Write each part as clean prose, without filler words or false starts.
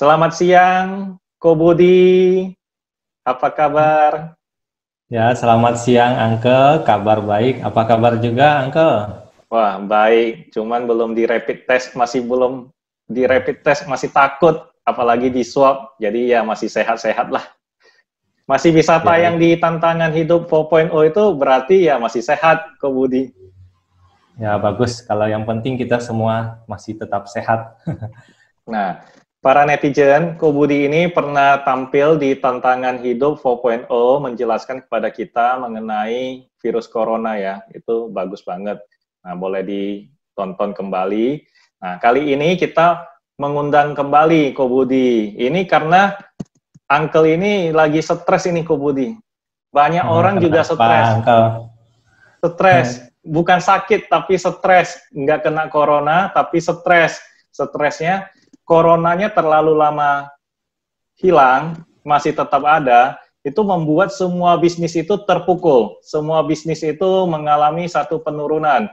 Selamat siang, Ko Budi. Apa kabar? Ya, selamat siang, Uncle. Kabar baik. Apa kabar juga, Uncle? Wah, baik. Cuman belum di rapid test, masih takut, apalagi di swab. Jadi ya masih sehat-sehat lah. Masih bisa Ya, tayang di tantangan hidup 4.0 itu berarti ya masih sehat, Ko Budi. ya bagus. Kalau yang penting kita semua masih tetap sehat. Nah, para netizen, Ko Budi ini pernah tampil di tantangan hidup 4.0 menjelaskan kepada kita mengenai virus corona ya. Itu bagus banget. Nah, boleh ditonton kembali. Nah, kali ini kita mengundang kembali Ko Budi. Ini karena Uncle ini lagi stres ini, Ko Budi. Banyak orang juga Kenapa, stres. Uncle? Stres, bukan sakit tapi stres, nggak kena corona tapi stres. Stresnya, coronanya terlalu lama hilang, masih tetap ada, itu membuat semua bisnis itu terpukul. Semua bisnis itu mengalami satu penurunan.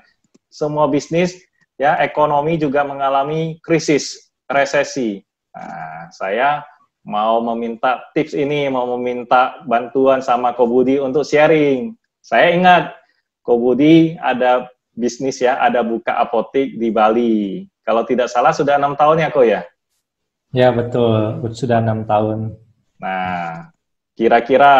Semua bisnis, ya ekonomi juga mengalami krisis, resesi. Nah, saya mau meminta tips ini, mau meminta bantuan sama Ko Budi untuk sharing. Saya ingat Ko Budi ada bisnis ya, ada buka apotik di Bali. Kalau tidak salah sudah 6 tahun ya, Ko ya? Ya, betul. Sudah 6 tahun. Nah, kira-kira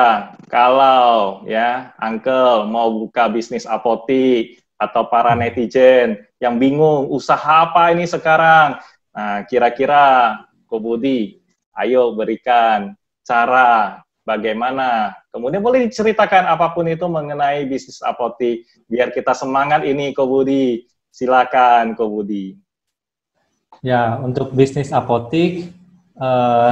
kalau ya Uncle mau buka bisnis apotik atau para netizen yang bingung usaha apa ini sekarang. Nah, kira-kira Ko Budi, ayo berikan cara bagaimana. Kemudian boleh diceritakan apapun itu mengenai bisnis apotik biar kita semangat ini Ko Budi. Silakan Ko Budi. Ya, untuk bisnis apotik,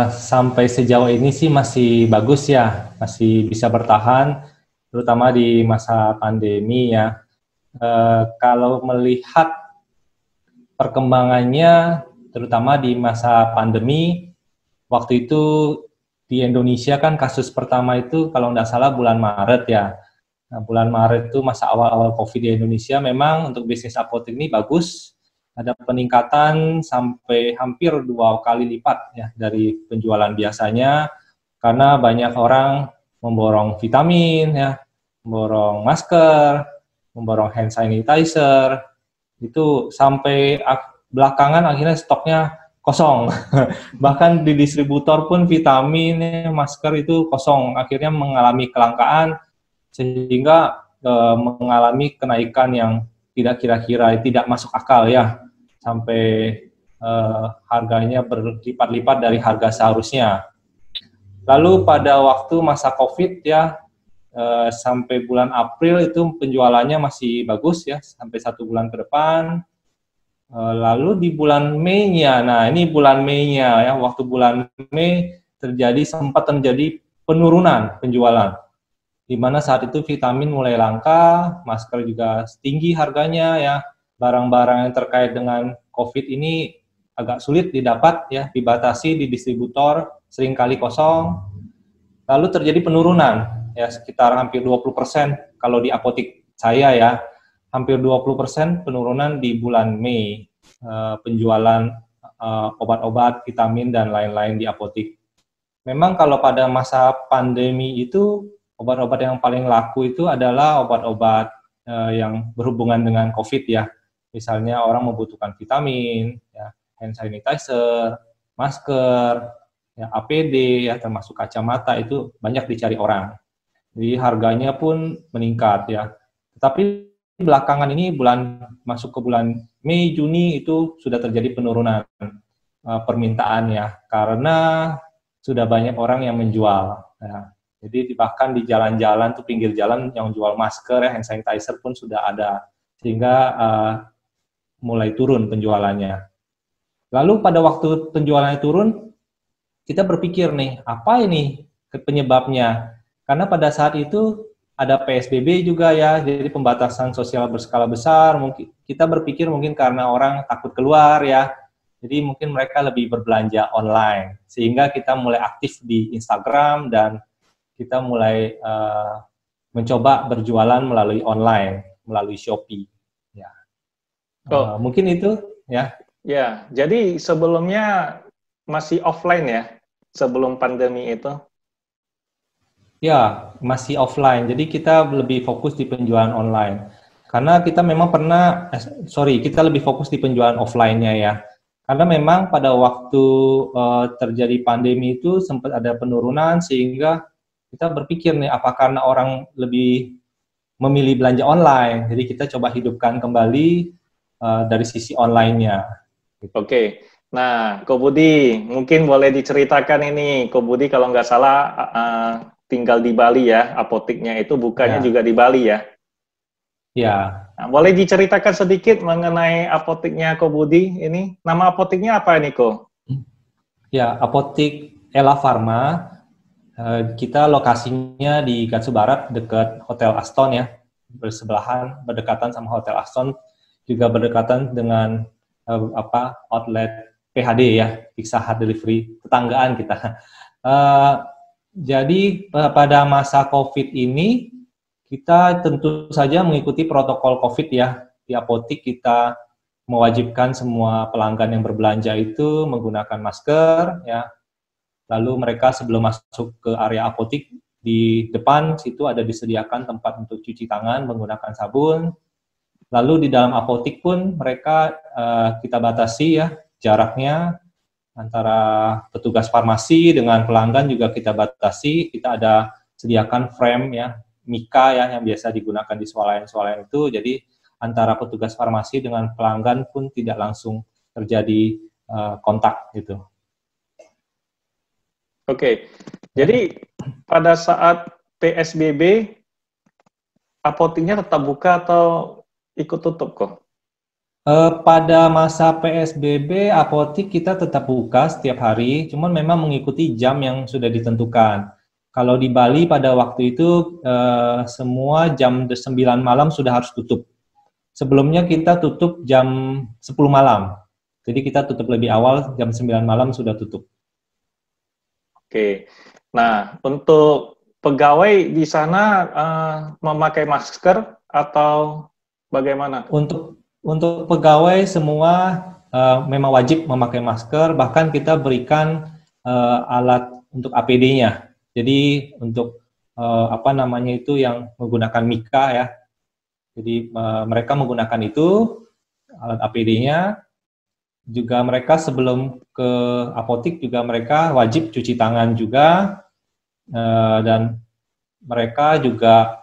sampai sejauh ini sih masih bagus ya. Masih bisa bertahan, terutama di masa pandemi ya. Kalau melihat perkembangannya, terutama di masa pandemi, waktu itu di Indonesia kan kasus pertama itu kalau nggak salah bulan Maret ya. Nah, bulan Maret itu masa awal-awal COVID di Indonesia, memang untuk bisnis apotek ini bagus. Ada peningkatan sampai hampir 2 kali lipat ya dari penjualan biasanya, karena banyak orang memborong vitamin ya, memborong masker, memborong hand sanitizer, itu sampai belakangan akhirnya stoknya kosong. Bahkan di distributor pun vitamin, masker itu kosong, akhirnya mengalami kelangkaan sehingga mengalami kenaikan yang tidak kira-kira, tidak masuk akal ya, sampai harganya berlipat-lipat dari harga seharusnya. Lalu pada waktu masa COVID ya, sampai bulan April itu penjualannya masih bagus ya, sampai 1 bulan ke depan. Lalu di bulan Mei-nya, nah ini bulan Mei-nya ya, waktu bulan Mei sempat terjadi penurunan penjualan, di mana saat itu vitamin mulai langka, masker juga tinggi harganya ya, barang-barang yang terkait dengan COVID ini agak sulit didapat ya, dibatasi di distributor, seringkali kosong. Lalu terjadi penurunan ya, sekitar hampir 20% kalau di apotik saya ya, hampir 20% penurunan di bulan Mei, penjualan obat-obat, vitamin, dan lain-lain di apotik. Memang kalau pada masa pandemi itu, obat-obat yang paling laku itu adalah obat-obat yang berhubungan dengan COVID ya. Misalnya orang membutuhkan vitamin, ya, hand sanitizer, masker, ya, APD, ya, termasuk kacamata, itu banyak dicari orang. Jadi harganya pun meningkat ya. Tetapi belakangan ini masuk ke bulan Mei, Juni itu sudah terjadi penurunan permintaan ya, karena sudah banyak orang yang menjual. Ya. Jadi bahkan di jalan-jalan tuh, pinggir jalan yang jual masker ya, hand sanitizer pun sudah ada, sehingga mulai turun penjualannya. Lalu pada waktu penjualannya turun, kita berpikir nih, apa ini penyebabnya? Karena pada saat itu ada PSBB juga ya, jadi pembatasan sosial berskala besar. Mungkin kita berpikir mungkin karena orang takut keluar ya, jadi mungkin mereka lebih berbelanja online. Sehingga kita mulai aktif di Instagram dan kita mulai mencoba berjualan melalui online, melalui Shopee. Ya. Oh. Mungkin itu ya. Ya, jadi sebelumnya masih offline ya sebelum pandemi itu? Ya, masih offline. Jadi kita lebih fokus di penjualan online. Karena kita memang kita lebih fokus di penjualan offline-nya ya. Karena memang pada waktu terjadi pandemi itu sempat ada penurunan sehingga kita berpikir nih, apa karena orang lebih memilih belanja online. Jadi kita coba hidupkan kembali dari sisi online-nya. Oke. Nah, Ko Budi, mungkin boleh diceritakan ini. Ko Budi kalau nggak salah tinggal di Bali ya, apoteknya itu bukanya Ya. juga di Bali ya. Ya, Nah, boleh diceritakan sedikit mengenai apoteknya Ko Budi ini? Nama apoteknya apa ini, Ko? ya, apotek Ella Pharma. Kita lokasinya di Gatsu Barat dekat Hotel Aston ya, bersebelahan, berdekatan sama Hotel Aston, juga berdekatan dengan outlet PHD ya, Pizza Hut Delivery, tetanggaan kita. Jadi pada masa COVID ini kita tentu saja mengikuti protokol COVID ya. Di apotek kita mewajibkan semua pelanggan yang berbelanja itu menggunakan masker ya. Lalu mereka sebelum masuk ke area apotek di depan situ ada disediakan tempat untuk cuci tangan menggunakan sabun. Lalu di dalam apotek pun mereka kita batasi ya jaraknya antara petugas farmasi dengan pelanggan juga kita batasi. Kita ada sediakan frame ya, mika ya yang biasa digunakan di swalayan-swalayan itu. Jadi antara petugas farmasi dengan pelanggan pun tidak langsung terjadi kontak gitu. Oke, jadi pada saat PSBB, apoteknya tetap buka atau ikut tutup kok? Pada masa PSBB, apotek kita tetap buka setiap hari, cuman memang mengikuti jam yang sudah ditentukan. Kalau di Bali pada waktu itu, semua jam 9 malam sudah harus tutup. Sebelumnya kita tutup jam 10 malam, jadi kita tutup lebih awal, jam 9 malam sudah tutup. Oke, nah untuk pegawai di sana memakai masker atau bagaimana? Untuk pegawai semua memang wajib memakai masker, bahkan kita berikan alat untuk APD-nya. Jadi untuk yang menggunakan mika ya. Jadi mereka menggunakan itu alat APD-nya. Juga mereka sebelum ke apotek juga mereka wajib cuci tangan juga, dan mereka juga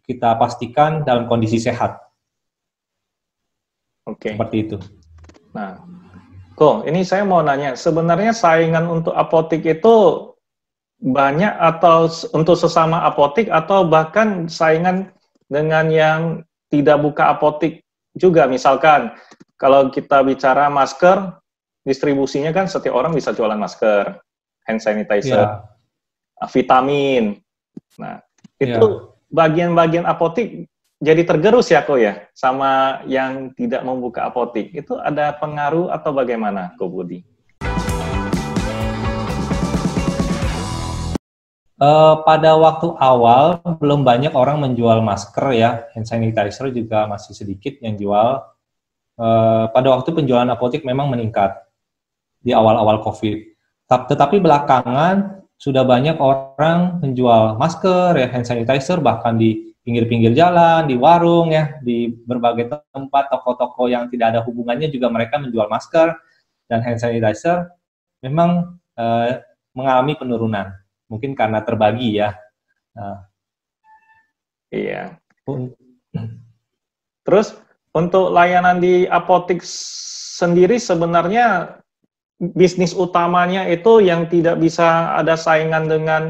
kita pastikan dalam kondisi sehat. Oke. Seperti itu. Nah, kok ini saya mau nanya, sebenarnya saingan untuk apotek itu banyak atau untuk sesama apotek atau bahkan saingan dengan yang tidak buka apotek juga, misalkan kalau kita bicara masker, distribusinya kan setiap orang bisa jualan masker, hand sanitizer, vitamin. Nah, itu bagian-bagian apotek jadi tergerus ya, Ko ya, sama yang tidak membuka apotek. Itu ada pengaruh atau bagaimana, Ko Budi? Pada waktu awal, belum banyak orang menjual masker ya, hand sanitizer juga masih sedikit yang jual. Pada waktu penjualan apotek memang meningkat di awal-awal COVID. Tetapi belakangan sudah banyak orang menjual masker, ya, hand sanitizer, bahkan di pinggir-pinggir jalan, di warung, ya, di berbagai tempat, toko-toko yang tidak ada hubungannya juga mereka menjual masker dan hand sanitizer. Memang mengalami penurunan, mungkin karena terbagi ya. Iya. Terus untuk layanan di apotek sendiri sebenarnya bisnis utamanya itu yang tidak bisa ada saingan dengan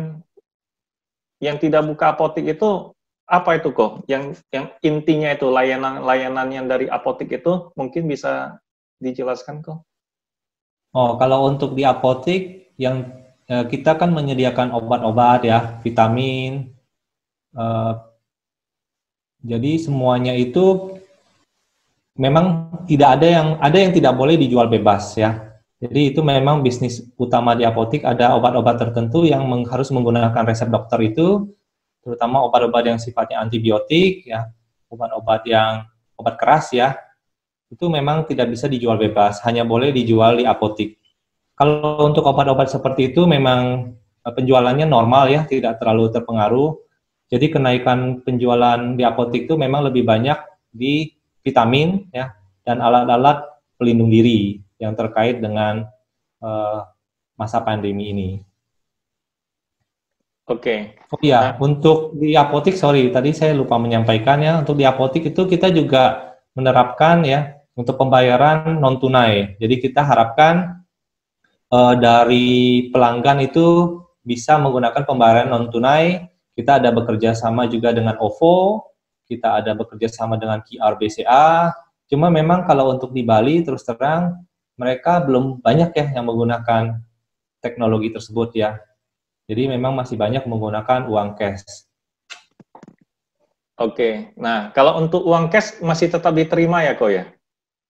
yang tidak buka apotek itu apa itu kok? Yang intinya itu layanan yang dari apotek itu mungkin bisa dijelaskan kok? Oh, kalau untuk di apotek yang kita kan menyediakan obat-obat ya, vitamin. Jadi semuanya itu memang tidak ada yang tidak boleh dijual bebas ya. Jadi itu memang bisnis utama di apotek, ada obat-obat tertentu yang harus menggunakan resep dokter itu, terutama obat-obat yang sifatnya antibiotik ya, obat-obat yang obat keras ya. Itu memang tidak bisa dijual bebas, hanya boleh dijual di apotek. Kalau untuk obat-obat seperti itu memang penjualannya normal ya, tidak terlalu terpengaruh. Jadi kenaikan penjualan di apotek itu memang lebih banyak di vitamin ya dan alat-alat pelindung diri yang terkait dengan masa pandemi ini. Oke. Oh iya, untuk di apotek, sorry, tadi saya lupa menyampaikan ya, untuk di apotek itu kita juga menerapkan ya untuk pembayaran non tunai. Jadi kita harapkan dari pelanggan itu bisa menggunakan pembayaran non tunai. Kita ada bekerja sama juga dengan OVO, kita ada bekerja sama dengan QR BCA. Cuma memang kalau untuk di Bali terus terang mereka belum banyak ya yang menggunakan teknologi tersebut ya. Jadi memang masih banyak menggunakan uang cash. Oke. Nah, kalau untuk uang cash masih tetap diterima ya, Ko ya?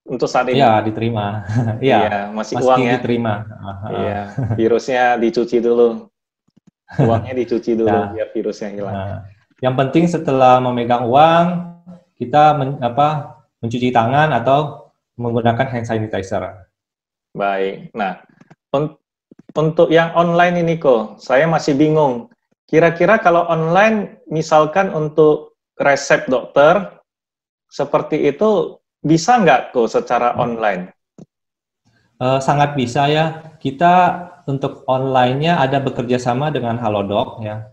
Untuk saat ini? Iya, diterima. Iya, masih masih uang ya? diterima. Iya, virusnya dicuci dulu. Uangnya dicuci dulu Ya. biar virusnya hilang. Nah, yang penting setelah memegang uang, kita mencuci tangan atau menggunakan hand sanitizer. Baik. Nah, untuk yang online ini kok, saya masih bingung. Kira-kira kalau online, misalkan untuk resep dokter, seperti itu bisa nggak kok secara online? Sangat bisa ya. Kita untuk online-nya ada bekerja sama dengan Halodoc ya.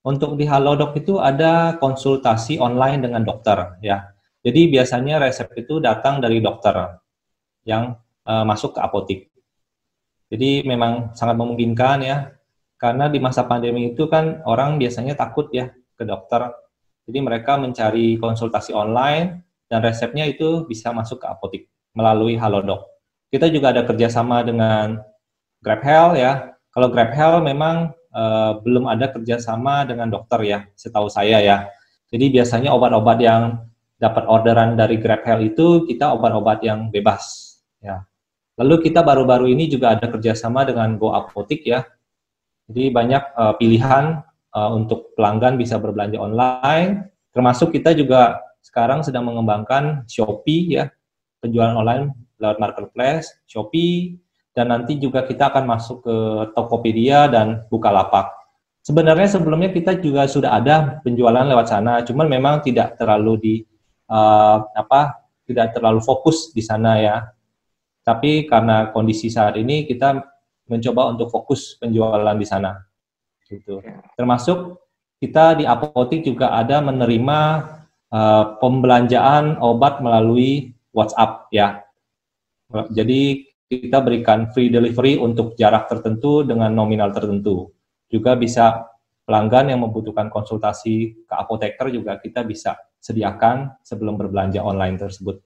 Untuk di Halodoc itu ada konsultasi online dengan dokter ya. Jadi biasanya resep itu datang dari dokter yang masuk ke apotek. Jadi memang sangat memungkinkan ya. Karena di masa pandemi itu kan orang biasanya takut ya ke dokter. Jadi mereka mencari konsultasi online dan resepnya itu bisa masuk ke apotek melalui Halodoc. Kita juga ada kerjasama dengan GrabHealth ya. Kalau GrabHealth memang belum ada kerjasama dengan dokter ya, setahu saya ya. Jadi biasanya obat-obat yang dapat orderan dari GrabHealth itu kita obat-obat yang bebas ya. Lalu kita baru-baru ini juga ada kerjasama dengan Go Apotik ya. Jadi banyak pilihan untuk pelanggan bisa berbelanja online. Termasuk kita juga sekarang sedang mengembangkan Shopee ya, penjualan online lewat marketplace, Shopee, dan nanti juga kita akan masuk ke Tokopedia dan Bukalapak. Sebenarnya sebelumnya kita juga sudah ada penjualan lewat sana, cuman memang tidak terlalu tidak terlalu fokus di sana ya. Tapi karena kondisi saat ini kita mencoba untuk fokus penjualan di sana. Gitu. Termasuk kita di apotek juga ada menerima pembelanjaan obat melalui WhatsApp ya. Jadi kita berikan free delivery untuk jarak tertentu dengan nominal tertentu. Juga bisa pelanggan yang membutuhkan konsultasi ke apoteker juga kita bisa sediakan sebelum berbelanja online tersebut.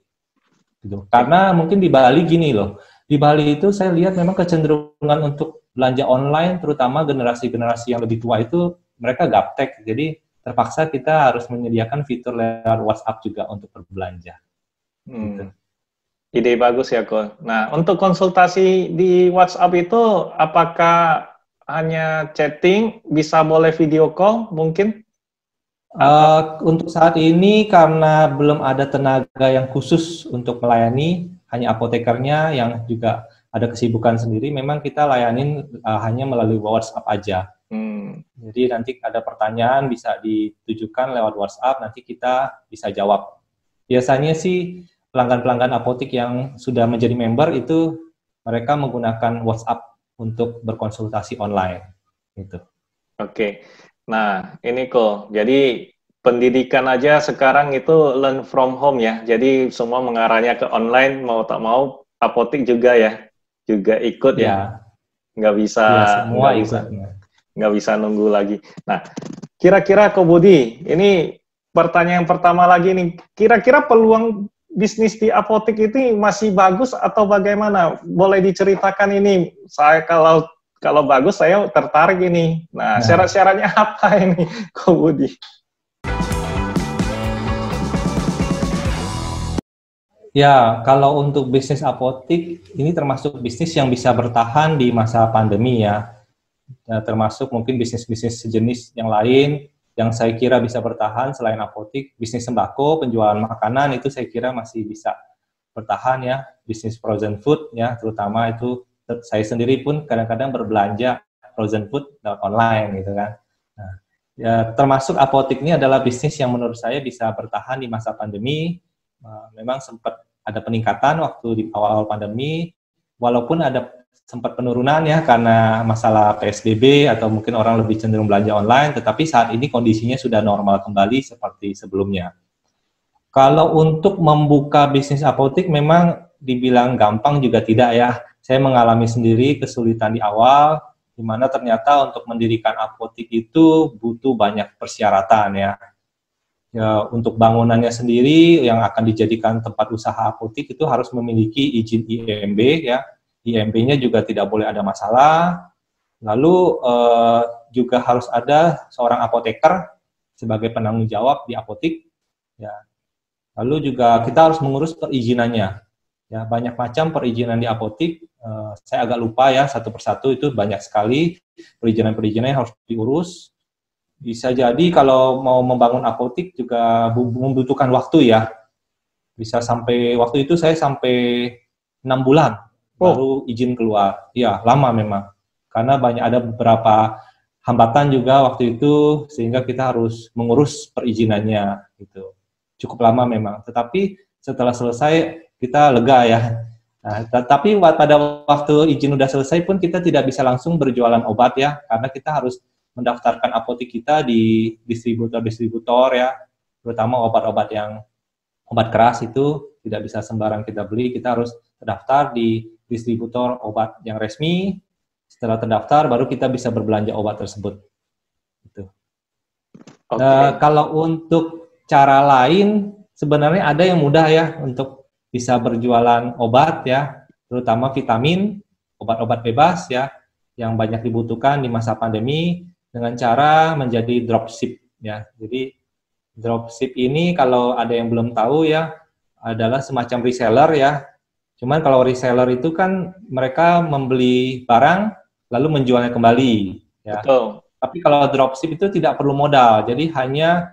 Gitu. Karena mungkin di Bali gini loh, di Bali itu saya lihat memang kecenderungan untuk belanja online, terutama generasi-generasi yang lebih tua itu mereka gaptek. Jadi terpaksa kita harus menyediakan fitur lewat WhatsApp juga untuk berbelanja. Gitu. Ide bagus ya, Ko. Nah, untuk konsultasi di WhatsApp itu, apakah hanya chatting, bisa boleh video call mungkin? Untuk saat ini karena belum ada tenaga yang khusus untuk melayani, hanya apotekernya yang juga ada kesibukan sendiri, memang kita layanin hanya melalui WhatsApp aja. Jadi nanti ada pertanyaan bisa ditujukan lewat WhatsApp, nanti kita bisa jawab. Biasanya sih pelanggan-pelanggan apotek yang sudah menjadi member itu mereka menggunakan WhatsApp untuk berkonsultasi online. Gitu. Oke. Nah, ini kok. Jadi pendidikan aja sekarang itu learn from home ya. Jadi semua mengarahnya ke online, mau tak mau apotek juga ya. Juga ikut ya. Nggak bisa, ya, semua nggak bisa nunggu lagi. Nah, kira-kira Ko Budi, ini pertanyaan pertama lagi nih. Kira-kira peluang bisnis di apotek itu masih bagus atau bagaimana? Boleh diceritakan ini. Saya kalau bagus saya tertarik ini. Nah, syarat-syaratnya apa ini, Ko Budi? Ya, kalau untuk bisnis apotek, ini termasuk bisnis yang bisa bertahan di masa pandemi ya. Termasuk mungkin bisnis-bisnis sejenis yang lain yang saya kira bisa bertahan selain apotek. Bisnis sembako, penjualan makanan itu saya kira masih bisa bertahan ya. Bisnis frozen food ya, terutama itu saya sendiri pun kadang-kadang berbelanja frozen food lewat online gitu kan. Nah, ya, termasuk apotik ini adalah bisnis yang menurut saya bisa bertahan di masa pandemi. Memang sempat ada peningkatan waktu di awal-awal pandemi, walaupun ada sempat penurunan ya karena masalah PSBB atau mungkin orang lebih cenderung belanja online, tetapi saat ini kondisinya sudah normal kembali seperti sebelumnya. Kalau untuk membuka bisnis apotik memang dibilang gampang juga tidak ya. Saya mengalami sendiri kesulitan di awal, di mana ternyata untuk mendirikan apotik itu butuh banyak persyaratan ya. Ya, untuk bangunannya sendiri yang akan dijadikan tempat usaha apotik itu harus memiliki izin IMB ya. IMB-nya juga tidak boleh ada masalah. Lalu juga harus ada seorang apoteker sebagai penanggung jawab di apotik. Ya. Lalu juga kita harus mengurus perizinannya. Ya, banyak macam perizinan di apotik. Saya agak lupa ya satu persatu itu banyak sekali perizinan-perizinan yang harus diurus. Bisa jadi kalau mau membangun apotik juga membutuhkan waktu ya. Bisa sampai waktu itu saya sampai 6 bulan. Baru izin keluar. Ya, lama memang. Karena ada beberapa hambatan juga waktu itu, sehingga kita harus mengurus perizinannya. Gitu. Cukup lama memang. Tetapi setelah selesai, kita lega ya. Nah, tapi pada waktu izin udah selesai pun kita tidak bisa langsung berjualan obat ya, karena kita harus mendaftarkan apotik kita di distributor-distributor ya, terutama obat-obat keras itu tidak bisa sembarang kita beli, kita harus terdaftar di distributor obat yang resmi. Setelah terdaftar, baru kita bisa berbelanja obat tersebut. Gitu. Okay. Kalau untuk cara lain, sebenarnya ada yang mudah ya untuk bisa berjualan obat ya, terutama vitamin, obat-obat bebas ya, yang banyak dibutuhkan di masa pandemi dengan cara menjadi dropship ya. Jadi dropship ini kalau ada yang belum tahu ya, adalah semacam reseller ya. Cuman kalau reseller itu kan mereka membeli barang lalu menjualnya kembali ya. Betul. Tapi kalau dropship itu tidak perlu modal, jadi hanya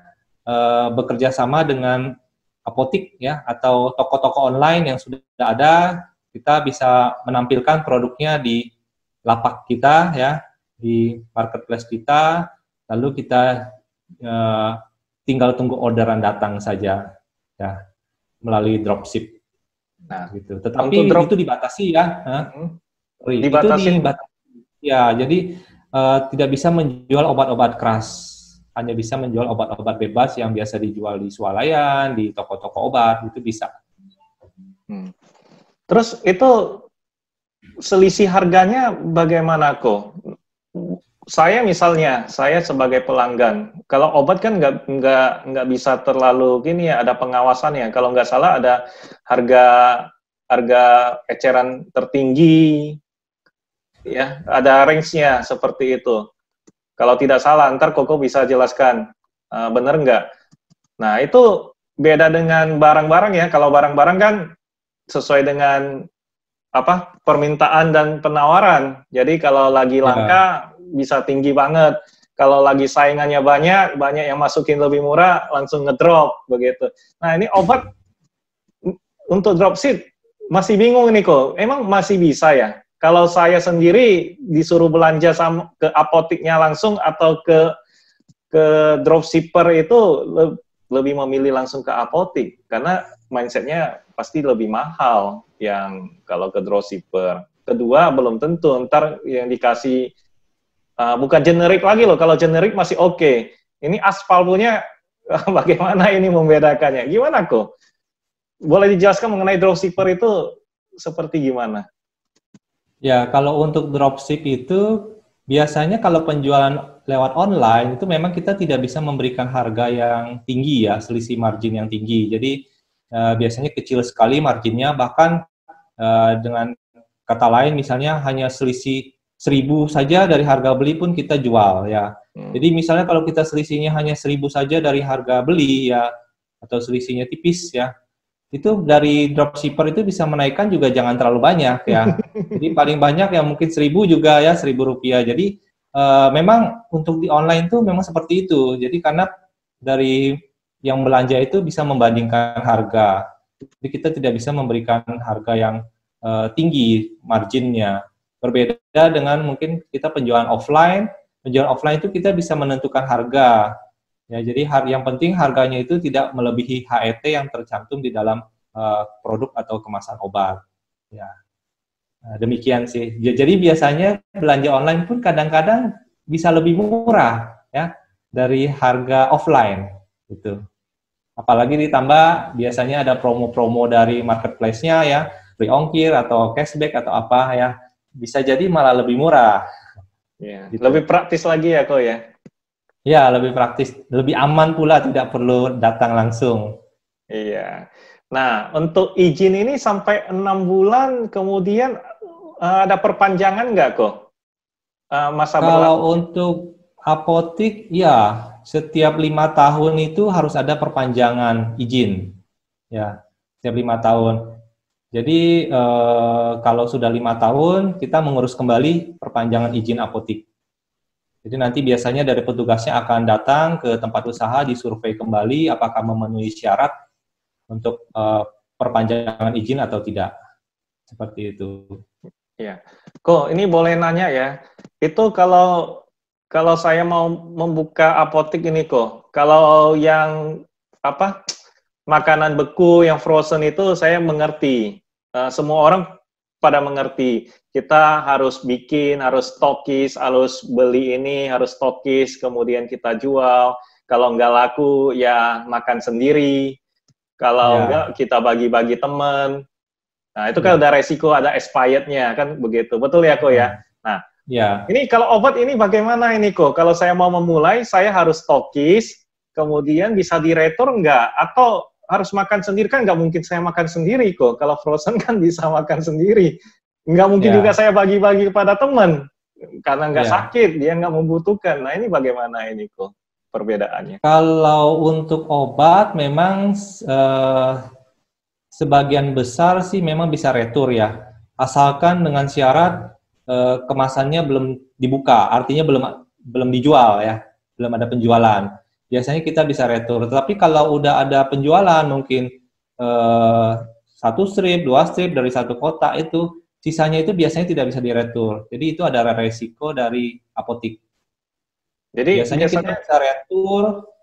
bekerja sama dengan apotik ya atau toko-toko online yang sudah ada, kita bisa menampilkan produknya di lapak kita ya, di marketplace kita, lalu kita tinggal tunggu orderan datang saja ya melalui dropship. Nah, gitu. Tetapi itu dibatasi ya. Dibatasi. Ya, jadi tidak bisa menjual obat-obat keras. Hanya bisa menjual obat-obat bebas yang biasa dijual di swalayan, di toko-toko obat, itu bisa. Terus itu selisih harganya bagaimana kok? Saya misalnya, saya sebagai pelanggan, kalau obat kan nggak bisa terlalu gini ya, ada pengawasannya. Kalau nggak salah ada harga eceran tertinggi, ya ada range-nya seperti itu. Kalau tidak salah, ntar Koko bisa jelaskan, bener nggak? Nah itu beda dengan barang-barang ya. Kalau barang-barang kan sesuai dengan permintaan dan penawaran. Jadi kalau lagi langka bisa tinggi banget. Kalau lagi saingannya banyak yang masukin lebih murah, langsung ngedrop begitu. Nah ini obat untuk dropship masih bingung nih kok. Emang masih bisa ya? Kalau saya sendiri disuruh belanja ke apotiknya langsung atau ke dropshipper itu lebih memilih langsung ke apotik karena mindsetnya pasti lebih mahal yang kalau ke dropshipper. Kedua belum tentu ntar yang dikasih bukan generik lagi loh. Kalau generik masih oke. Ini aspal punya bagaimana ini membedakannya? Gimana kok? Boleh dijelaskan mengenai dropshipper itu seperti gimana? Ya, kalau untuk dropship itu biasanya kalau penjualan lewat online itu memang kita tidak bisa memberikan harga yang tinggi ya, selisih margin yang tinggi. Jadi biasanya kecil sekali marginnya, bahkan dengan kata lain misalnya hanya selisih 1.000 saja dari harga beli pun kita jual ya. Jadi misalnya kalau kita selisihnya hanya 1.000 saja dari harga beli ya, atau selisihnya tipis ya, itu dari dropshipper itu bisa menaikkan juga jangan terlalu banyak ya. Jadi paling banyak yang mungkin 1.000 juga ya, Rp1.000. Jadi memang untuk di online tuh memang seperti itu. Jadi karena dari yang belanja itu bisa membandingkan harga. Jadi kita tidak bisa memberikan harga yang tinggi marginnya. Berbeda dengan mungkin kita penjualan offline. Penjualan offline itu kita bisa menentukan harga. Ya, jadi yang penting harganya itu tidak melebihi HET yang tercantum di dalam produk atau kemasan obat. Ya, demikian sih. Jadi biasanya belanja online pun kadang-kadang bisa lebih murah ya dari harga offline gitu. Apalagi ditambah biasanya ada promo-promo dari marketplace-nya ya, free ongkir atau cashback atau apa ya, bisa jadi malah lebih murah. Ya. Gitu. Lebih praktis lagi ya kok ya? Ya, lebih praktis, lebih aman pula, tidak perlu datang langsung. Iya. Nah, untuk izin ini sampai 6 bulan, kemudian ada perpanjangan nggak kok? Masa Kalau berlaku? untuk apotik, ya setiap 5 tahun itu harus ada perpanjangan izin, ya setiap 5 tahun. Jadi kalau sudah 5 tahun, kita mengurus kembali perpanjangan izin apotik. Jadi nanti biasanya dari petugasnya akan datang ke tempat usaha, disurvei kembali apakah memenuhi syarat untuk perpanjangan izin atau tidak. Seperti itu. Ya, kok ini boleh nanya ya? Itu kalau saya mau membuka apotik ini kok, kalau yang apa makanan beku yang frozen itu saya mengerti. Semua orang pada mengerti. Kita harus bikin, harus stokis, harus beli ini, harus stokis, kemudian kita jual. Kalau nggak laku ya makan sendiri. Kalau nggak kita bagi-bagi teman. Nah, itu kan udah resiko ada expired-nya, kan begitu. Betul ya, Ko ya? Nah, ini kalau obat ini bagaimana ini, Ko? Kalau saya mau memulai, saya harus stokis, kemudian bisa diretur nggak? Atau harus makan sendiri? Kan nggak mungkin saya makan sendiri, Ko. Kalau frozen kan bisa makan sendiri. Nggak mungkin juga saya bagi-bagi kepada teman. Karena nggak sakit, dia nggak membutuhkan. Nah, ini bagaimana ini, Ko? Perbedaannya. Kalau untuk obat, memang sebagian besar sih memang bisa retur ya, asalkan dengan syarat kemasannya belum dibuka, artinya belum dijual ya, belum ada penjualan. Biasanya kita bisa retur. Tapi kalau udah ada penjualan, mungkin 1 strip, 2 strip dari 1 kotak itu, sisanya itu biasanya tidak bisa diretur. Jadi itu ada resiko dari apotik. Jadi biasanya kita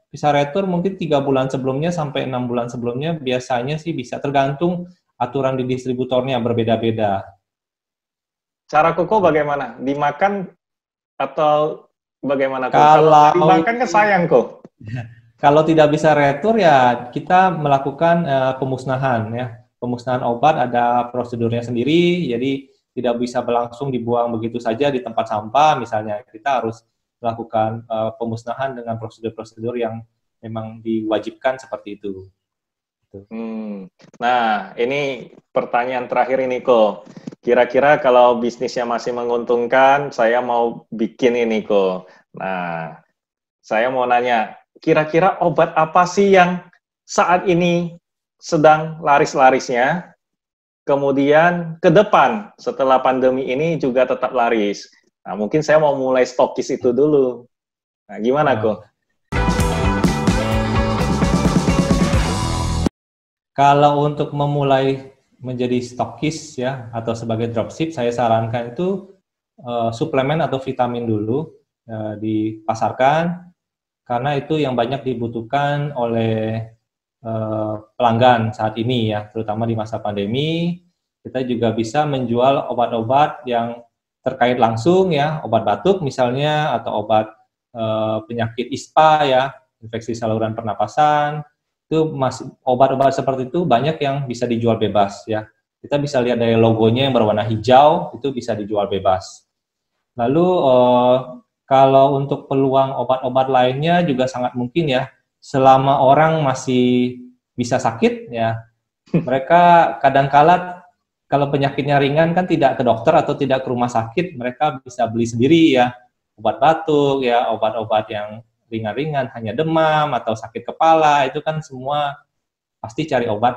bisa retur mungkin 3 bulan sebelumnya sampai 6 bulan sebelumnya, biasanya sih bisa, tergantung aturan di distributornya berbeda-beda. Cara Koko bagaimana? Dimakan atau bagaimana? Kalau dimakan kan sayang kok. Kalau tidak bisa retur ya kita melakukan pemusnahan ya. Pemusnahan obat ada prosedurnya sendiri, jadi tidak bisa langsung dibuang begitu saja di tempat sampah misalnya. Kita harus melakukan pemusnahan dengan prosedur-prosedur yang memang diwajibkan seperti itu. Nah, ini pertanyaan terakhir ini kok. Kira-kira kalau bisnisnya masih menguntungkan, saya mau bikin ini kok. Nah, saya mau nanya, kira-kira obat apa sih yang saat ini sedang laris-larisnya, kemudian ke depan setelah pandemi ini juga tetap laris? Nah, mungkin saya mau mulai stokis itu dulu. Nah, gimana kok? Kalau untuk memulai menjadi stokis ya atau sebagai dropship, saya sarankan itu suplemen atau vitamin dulu dipasarkan, karena itu yang banyak dibutuhkan oleh pelanggan saat ini ya, terutama di masa pandemi. Kita juga bisa menjual obat-obat yang terkait langsung ya, obat batuk misalnya, atau obat penyakit ISPA ya, infeksi saluran pernapasan. Itu obat-obat seperti itu banyak yang bisa dijual bebas ya. Kita bisa lihat dari logonya yang berwarna hijau, itu bisa dijual bebas. Lalu kalau untuk peluang obat-obat lainnya juga sangat mungkin ya, selama orang masih bisa sakit ya, mereka kadang-kala kalau penyakitnya ringan kan tidak ke dokter atau tidak ke rumah sakit, mereka bisa beli sendiri ya, obat batuk ya, obat-obat yang ringan-ringan, hanya demam atau sakit kepala, itu kan semua pasti cari obat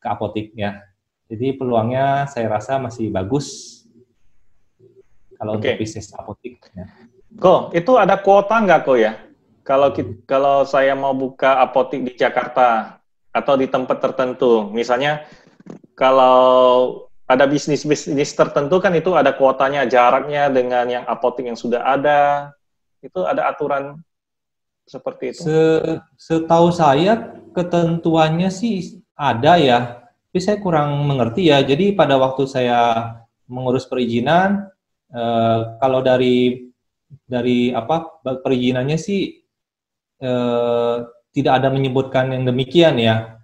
ke apotik ya. Jadi peluangnya saya rasa masih bagus kalau untuk bisnis apotik. Ya. Kok, itu ada kuota nggak kok ya? Kalau saya mau buka apotik di Jakarta atau di tempat tertentu, misalnya kalau ada bisnis-bisnis tertentu kan itu ada kuotanya, jaraknya dengan yang apotek yang sudah ada. Itu ada aturan seperti itu. Setahu saya ketentuannya sih ada ya, tapi saya kurang mengerti ya. Jadi pada waktu saya mengurus perizinan, kalau dari apa perizinannya sih tidak ada menyebutkan yang demikian ya.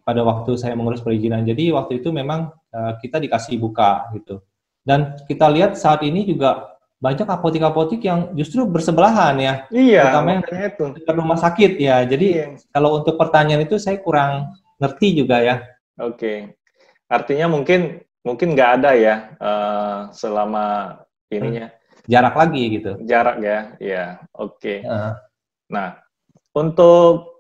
Pada waktu saya mengurus perizinan, jadi waktu itu memang kita dikasih buka gitu. Dan kita lihat saat ini juga banyak apotek-apotek yang justru bersebelahan ya, Iya, terutama yang makanya itu. dekat rumah sakit ya. Jadi Iya. kalau untuk pertanyaan itu saya kurang ngerti juga ya. Oke. Artinya mungkin nggak ada ya selama ininya Jarak lagi gitu. jarak ya. Iya, oke. Uh, Nah, untuk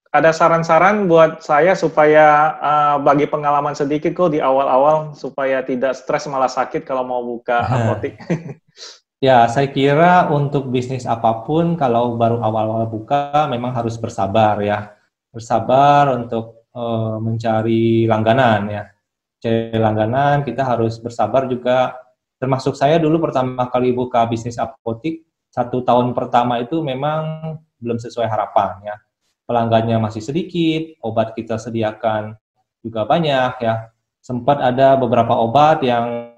ada saran-saran buat saya supaya bagi pengalaman sedikit kok di awal-awal supaya tidak stres malah sakit kalau mau buka apotek. Ya, saya kira untuk bisnis apapun kalau baru awal-awal buka memang harus bersabar ya. Bersabar untuk mencari langganan ya. Cari langganan kita harus bersabar juga. Termasuk saya dulu pertama kali buka bisnis apotek, 1 tahun pertama itu memang belum sesuai harapan ya. Pelanggannya masih sedikit, obat kita sediakan juga banyak ya. Sempat ada beberapa obat yang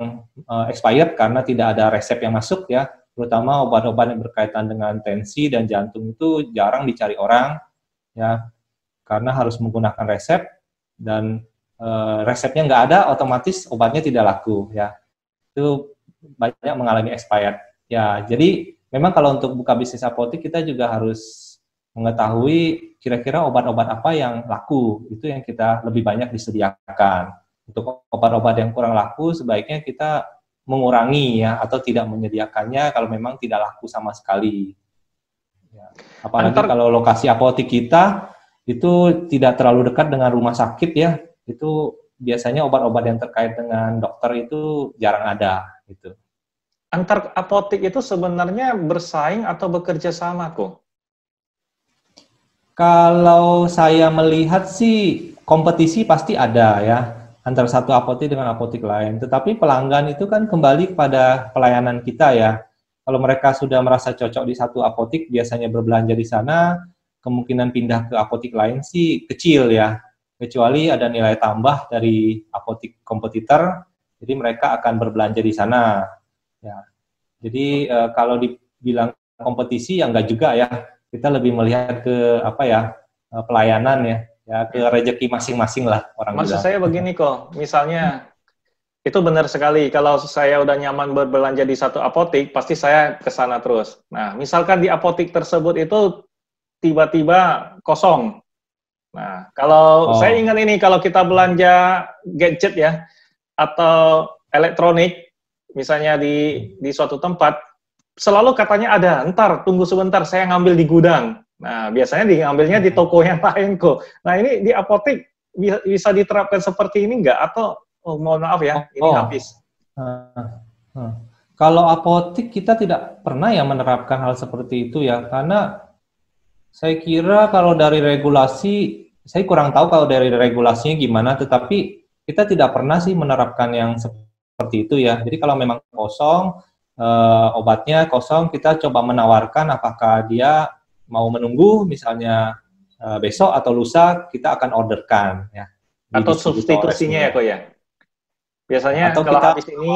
expired karena tidak ada resep yang masuk ya. Terutama obat-obat yang berkaitan dengan tensi dan jantung itu jarang dicari orang ya, karena harus menggunakan resep dan resepnya nggak ada, otomatis obatnya tidak laku ya. Itu banyak mengalami expired ya. Jadi memang kalau untuk buka bisnis apotek kita juga harus mengetahui kira-kira obat-obat apa yang laku, itu yang kita lebih banyak disediakan. Untuk obat-obat yang kurang laku sebaiknya kita mengurangi ya, atau tidak menyediakannya kalau memang tidak laku sama sekali ya. Apalagi kalau lokasi apotek kita itu tidak terlalu dekat dengan rumah sakit ya, itu biasanya obat-obat yang terkait dengan dokter itu jarang ada gitu. Antar apotek itu sebenarnya bersaing atau bekerja sama kok? Kalau saya melihat sih kompetisi pasti ada ya antara satu apotek dengan apotek lain. Tetapi pelanggan itu kan kembali kepada pelayanan kita ya. Kalau mereka sudah merasa cocok di satu apotek, biasanya berbelanja di sana, kemungkinan pindah ke apotek lain sih kecil ya. Kecuali ada nilai tambah dari apotek kompetitor, jadi mereka akan berbelanja di sana. Ya. Jadi kalau dibilang kompetisi ya enggak juga ya. Kita lebih melihat ke apa ya, pelayanan ya ke rezeki masing-masing lah orang bilang. Maksud saya begini kok, misalnya itu benar sekali, kalau saya udah nyaman berbelanja di satu apotek, pasti saya ke sana terus. Nah, misalkan di apotek tersebut itu tiba-tiba kosong. Nah, kalau saya ingat ini, kalau kita belanja gadget ya, atau elektronik, misalnya di suatu tempat, selalu katanya ada, ntar tunggu sebentar, saya ngambil di gudang. Nah, biasanya diambilnya di toko yang lain kok. Nah, ini di apotek bisa diterapkan seperti ini nggak? Atau, mohon maaf ya, ini habis. Kalau apotek kita tidak pernah ya menerapkan hal seperti itu ya, karena saya kira kalau dari regulasi, saya kurang tahu kalau dari regulasinya gimana, tetapi kita tidak pernah sih menerapkan yang seperti itu ya. Jadi kalau memang kosong, obatnya kosong, kita coba menawarkan apakah dia mau menunggu misalnya besok atau lusa, kita akan orderkan ya. Atau substitusinya ya kok ya. Biasanya atau kalau kita habis ini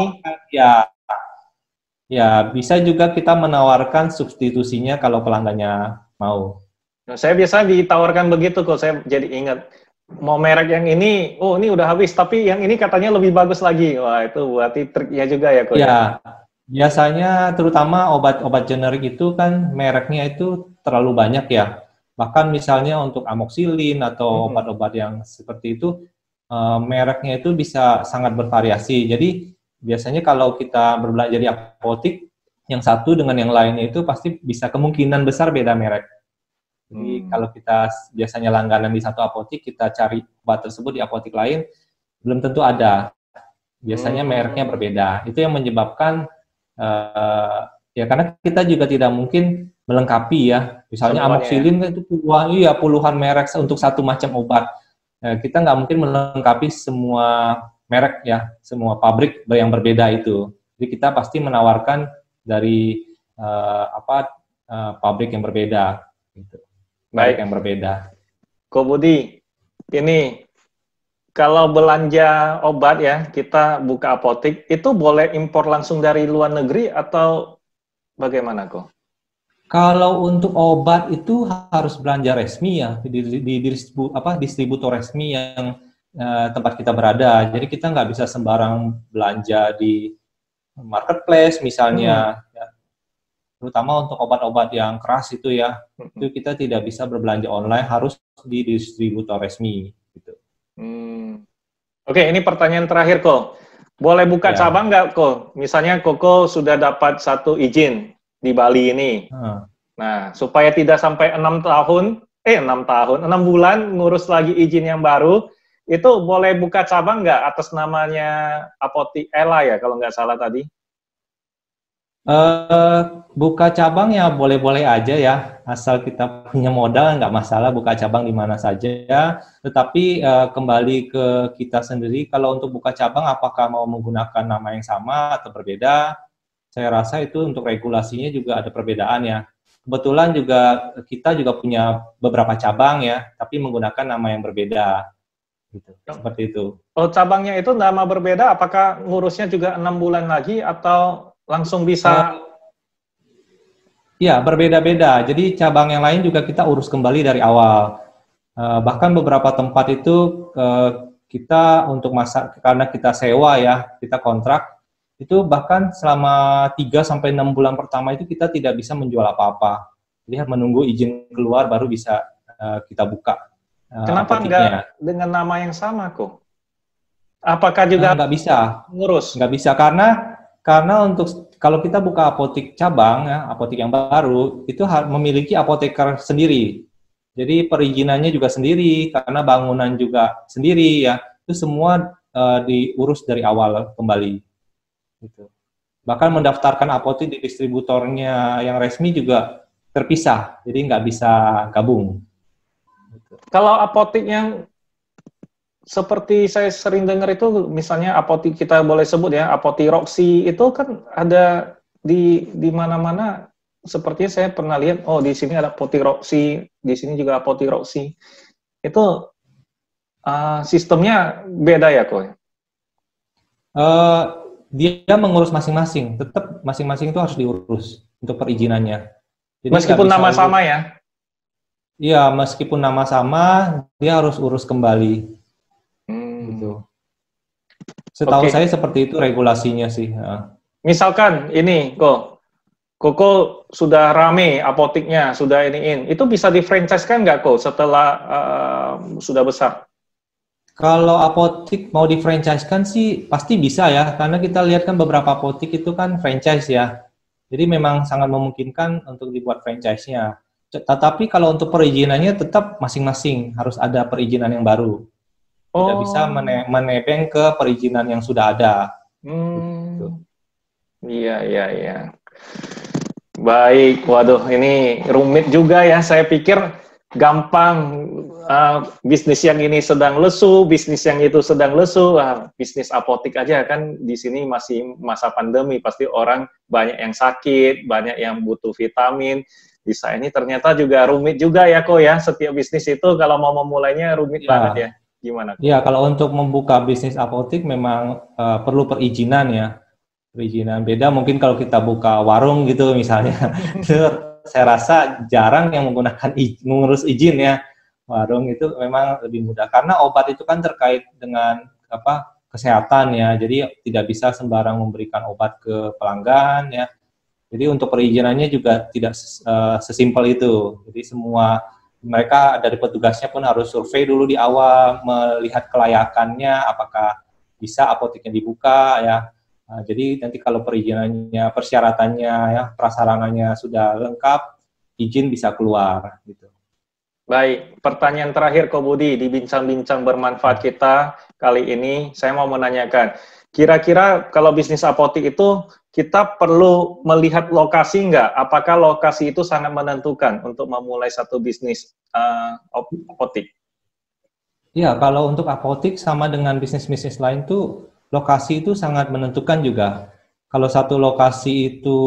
ya bisa juga kita menawarkan substitusinya kalau pelanggannya mau. Nah, saya biasanya ditawarkan begitu kok, saya jadi ingat mau merek yang ini, oh ini udah habis, tapi yang ini katanya lebih bagus lagi. Wah, itu berarti triknya juga ya kok ya. Biasanya terutama obat-obat generik itu kan mereknya itu terlalu banyak ya. Bahkan misalnya untuk amoxilin atau obat-obat yang seperti itu, mereknya itu bisa sangat bervariasi. Jadi biasanya kalau kita berbelanja di apotek, yang satu dengan yang lainnya itu pasti bisa kemungkinan besar beda merek. Jadi kalau kita biasanya langganan di satu apotek, kita cari obat tersebut di apotek lain, belum tentu ada. Biasanya mereknya berbeda. Itu yang menyebabkan ya karena kita juga tidak mungkin melengkapi ya, misalnya amoxilin kan itu puluhan merek untuk satu macam obat. Kita nggak mungkin melengkapi semua merek ya, semua pabrik yang berbeda itu. Jadi kita pasti menawarkan dari pabrik yang berbeda, gitu. Merek yang berbeda. Ko Budi, ini kalau belanja obat ya, kita buka apotek, itu boleh impor langsung dari luar negeri atau bagaimana kok? Kalau untuk obat itu harus belanja resmi ya, di distributor resmi yang tempat kita berada. Jadi kita nggak bisa sembarang belanja di marketplace misalnya, ya. Terutama untuk obat-obat yang keras itu ya, itu kita tidak bisa berbelanja online, harus di distributor resmi. Gitu. Oke, ini pertanyaan terakhir kok. Boleh buka cabang nggak kok? Misalnya Koko sudah dapat satu izin di Bali ini. Nah, supaya tidak sampai 6 bulan ngurus lagi izin yang baru, itu boleh buka cabang nggak atas namanya Apotik Ella ya, kalau nggak salah tadi? Buka cabang ya boleh-boleh aja ya, asal kita punya modal nggak masalah buka cabang di mana saja. Tetapi kembali ke kita sendiri, kalau untuk buka cabang apakah mau menggunakan nama yang sama atau berbeda, saya rasa itu untuk regulasinya juga ada perbedaan ya. Kebetulan juga kita juga punya beberapa cabang ya, tapi menggunakan nama yang berbeda, gitu. Seperti itu. Oh, cabangnya itu nama berbeda, apakah ngurusnya juga 6 bulan lagi atau langsung bisa? Ya, berbeda-beda. Jadi cabang yang lain juga kita urus kembali dari awal. Bahkan beberapa tempat itu kita untuk karena kita sewa ya, kita kontrak, itu bahkan selama 3-6 bulan pertama itu kita tidak bisa menjual apa-apa. Jadi menunggu izin keluar baru bisa kita buka. Kenapa enggak dengan nama yang sama kok? Apakah juga nggak bisa ngurus? Nggak bisa karena untuk kalau kita buka apotek cabang ya, apotek yang baru itu memiliki apoteker sendiri. Jadi perizinannya juga sendiri, karena bangunan juga sendiri ya. Itu semua diurus dari awal kembali. Gitu. Bahkan mendaftarkan apotek di distributornya yang resmi juga terpisah, jadi nggak bisa gabung. Gitu. Kalau apotek yang seperti saya sering dengar itu, misalnya apotek kita boleh sebut ya, apotek Roxy itu kan ada di mana-mana. Sepertinya saya pernah lihat, oh di sini ada apotek Roxy, di sini juga apotek Roxy. Itu sistemnya beda ya kok? Dia mengurus masing-masing, tetap masing-masing itu harus diurus untuk perizinannya. Jadi meskipun nama sama ya? Iya, meskipun nama sama, dia harus urus kembali. Gitu. Setahu saya seperti itu regulasinya sih. Misalkan ini Koko sudah rame apoteknya, sudah itu bisa di-franchise-kan nggak kok setelah sudah besar? Kalau apotek mau di-franchise-kan sih pasti bisa ya, karena kita lihat kan beberapa apotek itu kan franchise ya. Jadi memang sangat memungkinkan untuk dibuat franchise-nya. Tetapi kalau untuk perizinannya tetap masing-masing harus ada perizinan yang baru. Tidak bisa menebeng ke perizinan yang sudah ada. Gitu. Iya. Baik, waduh ini rumit juga ya. Saya pikir gampang, bisnis yang ini sedang lesu, bisnis yang itu sedang lesu, bisnis apotek aja kan di sini masih masa pandemi, pasti orang banyak yang sakit, banyak yang butuh vitamin. Bisa ini ternyata juga rumit juga ya kok ya, setiap bisnis itu kalau mau memulainya rumit banget ya. Gimana? Ya, kalau untuk membuka bisnis apotek memang perlu perizinan ya. Perizinan beda mungkin kalau kita buka warung gitu misalnya. Saya rasa jarang yang menggunakan mengurus izin ya. Warung itu memang lebih mudah karena obat itu kan terkait dengan kesehatan ya. Jadi tidak bisa sembarang memberikan obat ke pelanggan ya. Jadi untuk perizinannya juga tidak sesimpel itu. Jadi semua mereka dari petugasnya pun harus survei dulu di awal, melihat kelayakannya, apakah bisa apoteknya dibuka ya. Nah, jadi nanti kalau perizinannya, persyaratannya ya, prasarananya sudah lengkap, izin bisa keluar gitu. Baik, pertanyaan terakhir Ko Budi di bincang-bincang bermanfaat kita kali ini, saya mau menanyakan, kira-kira kalau bisnis apotek itu kita perlu melihat lokasi nggak? Apakah lokasi itu sangat menentukan untuk memulai satu bisnis apotek? Ya, kalau untuk apotik sama dengan bisnis-bisnis lain tuh lokasi itu sangat menentukan juga. Kalau satu lokasi itu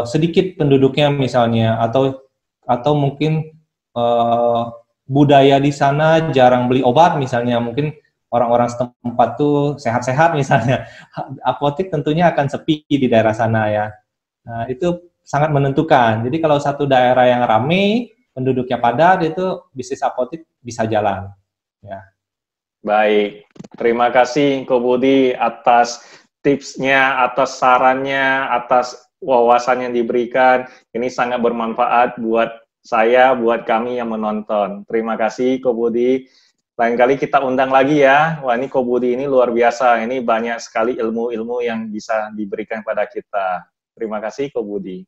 sedikit penduduknya misalnya, atau mungkin eh, budaya di sana jarang beli obat misalnya, mungkin orang-orang setempat tuh sehat-sehat misalnya, apotik tentunya akan sepi di daerah sana ya. Nah, itu sangat menentukan. Jadi kalau satu daerah yang ramai, penduduknya padat, itu bisnis apotik bisa jalan. Ya. Baik, terima kasih Ko Budi atas tipsnya, atas sarannya, atas wawasan yang diberikan. Ini sangat bermanfaat buat saya, buat kami yang menonton. Terima kasih Ko Budi. Lain kali kita undang lagi ya. Wah, ini Ko Budi ini luar biasa. Ini banyak sekali ilmu-ilmu yang bisa diberikan pada kita. Terima kasih Ko Budi.